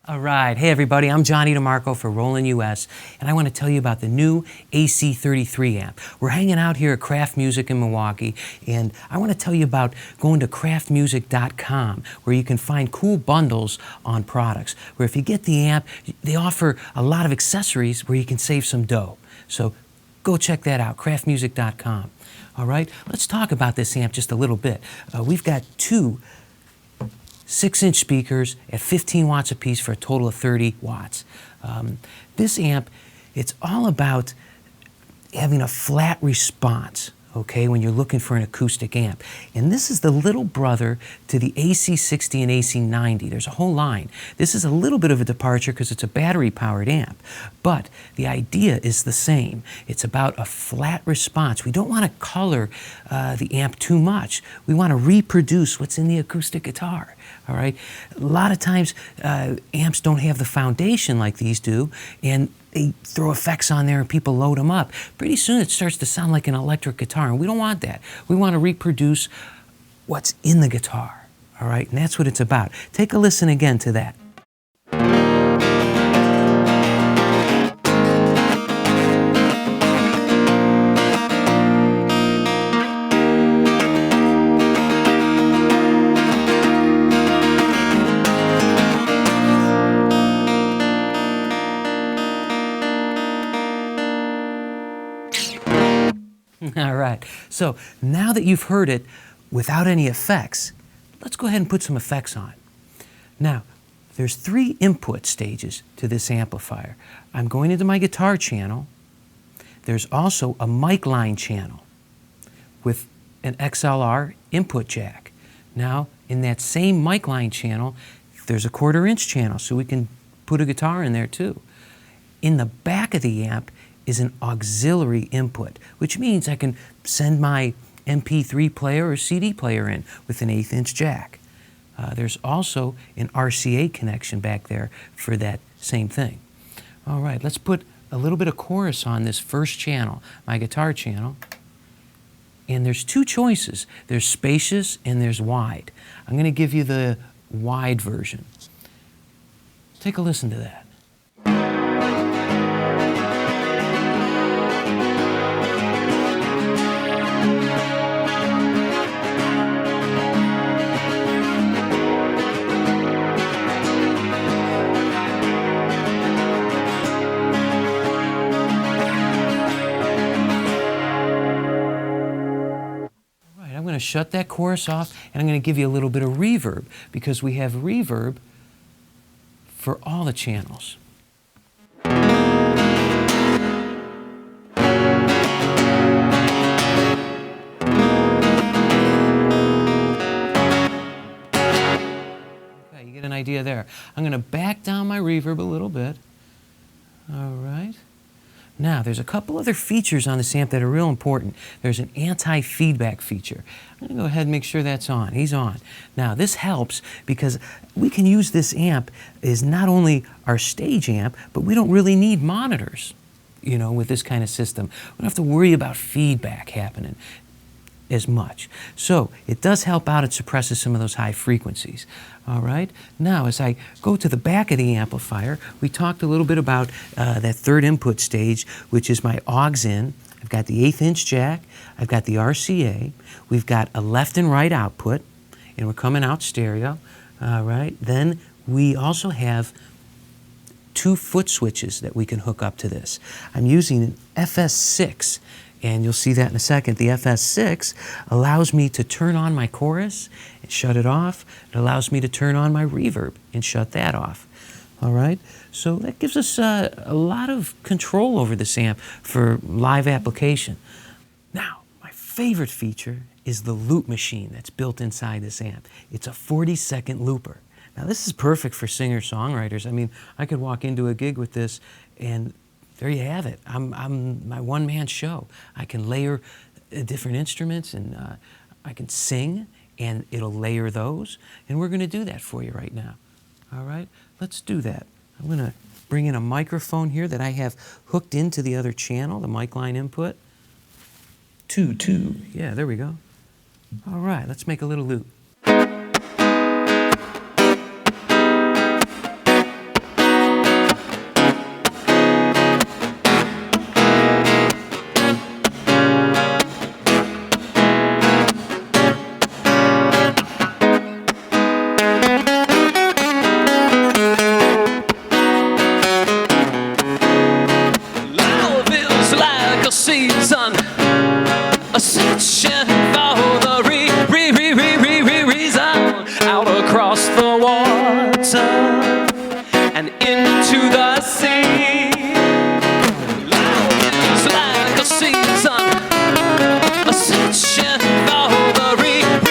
All right, hey everybody, I'm Johnny DeMarco for Roland US, and I want to tell you about the new AC-33 amp. We're hanging out here at Kraft Music in Milwaukee, and I want to tell you about going to craftmusic.com, where you can find cool bundles on products, where if you get the amp, they offer a lot of accessories where you can save some dough. So go check that out, craftmusic.com. All right, let's talk about this amp just a little bit. We've got two 6-inch speakers at 15 watts apiece for a total of 30 watts. This amp, it's all about having a flat response, okay, when you're looking for an acoustic amp. And this is the little brother to the AC-60 and AC-90. There's a whole line. This is a little bit of a departure because it's a battery-powered amp, but the idea is the same. It's about a flat response. We don't want to color the amp too much. We want to reproduce what's in the acoustic guitar. All right. A lot of times amps don't have the foundation like these do, and they throw effects on there and people load them up. Pretty soon it starts to sound like an electric guitar, and we don't want that. We want to reproduce what's in the guitar. All right, and that's what it's about. Take a listen again to that. All right, so now that you've heard it without any effects, let's go ahead and put some effects on. Now, there's 3 input stages to this amplifier. I'm going into my guitar channel. There's also a mic line channel with an XLR input jack. Now, in that same mic line channel, there's a 1/4-inch channel, so we can put a guitar in there too. In the back of the amp is an auxiliary input, which means I can send my MP3 player or CD player in with an 1/8-inch jack. There's also an RCA connection back there for that same thing. All right, let's put a little bit of chorus on this first channel, my guitar channel. And there's 2 choices. There's spacious and there's wide. I'm going to give you the wide version. Take a listen to that. I'm going to shut that chorus off, and I'm going to give you a little bit of reverb, because we have reverb for all the channels. Okay, you get an idea there. I'm going to back down my reverb a little bit. All right. Now, there's a couple other features on this amp that are real important. There's an anti-feedback feature. I'm going to go ahead and make sure that's on. He's on. Now, this helps because we can use this amp as not only our stage amp, but we don't really need monitors, you know, with this kind of system. We don't have to worry about feedback happening as much. So it does help out. It suppresses some of those high frequencies. All right. Now, as I go to the back of the amplifier, we talked a little bit about that 3rd input stage, which is my aux in. I've got the 1/8-inch jack. I've got the RCA. We've got a left and right output, and we're coming out stereo. All right. Then we also have 2 foot switches that we can hook up to this. I'm using an FS6. And you'll see that in a second. The FS6 allows me to turn on my chorus and shut it off. It allows me to turn on my reverb and shut that off. All right? So that gives us a lot of control over this amp for live application. Now, my favorite feature is the loop machine that's built inside this amp. It's a 40-second looper. Now, this is perfect for singer-songwriters. I mean, I could walk into a gig with this, and there you have it. I'm my one-man show. I can layer different instruments, and I can sing, and it'll layer those. And we're going to do that for you right now. All right? Let's do that. I'm going to bring in a microphone here that I have hooked into the other channel, the mic line input. 2. Yeah, there we go. All right, let's make a little loop. water and into the sea. It's like a season, a searching for the reason.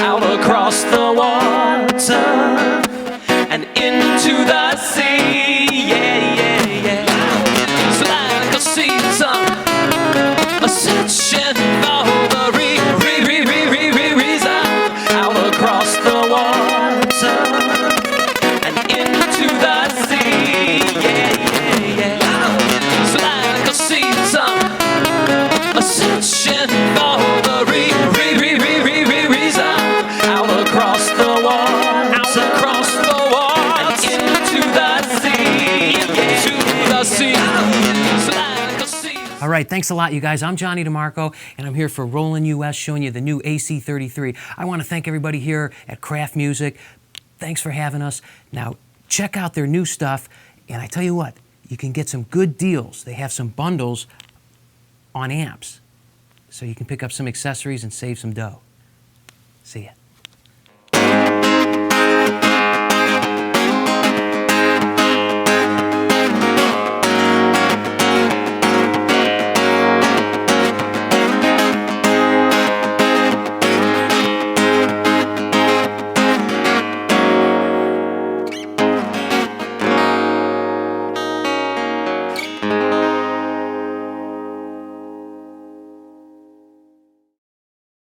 Out across the water and into the sea. Yeah, yeah, yeah. It's like a season, a searching for the reason. Out across the water and into the sea. Yeah, yeah, yeah. It's like a season, a searching for the reason. Out across the water, out across the water, and into the sea, into the sea. All right, thanks a lot, you guys. I'm Johnny DeMarco, and I'm here for Roland US, showing you the new AC-33. I want to thank everybody here at Kraft Music. Thanks for having us. Now, check out their new stuff, and I tell you what, you can get some good deals. They have some bundles on amps, so you can pick up some accessories and save some dough. See ya.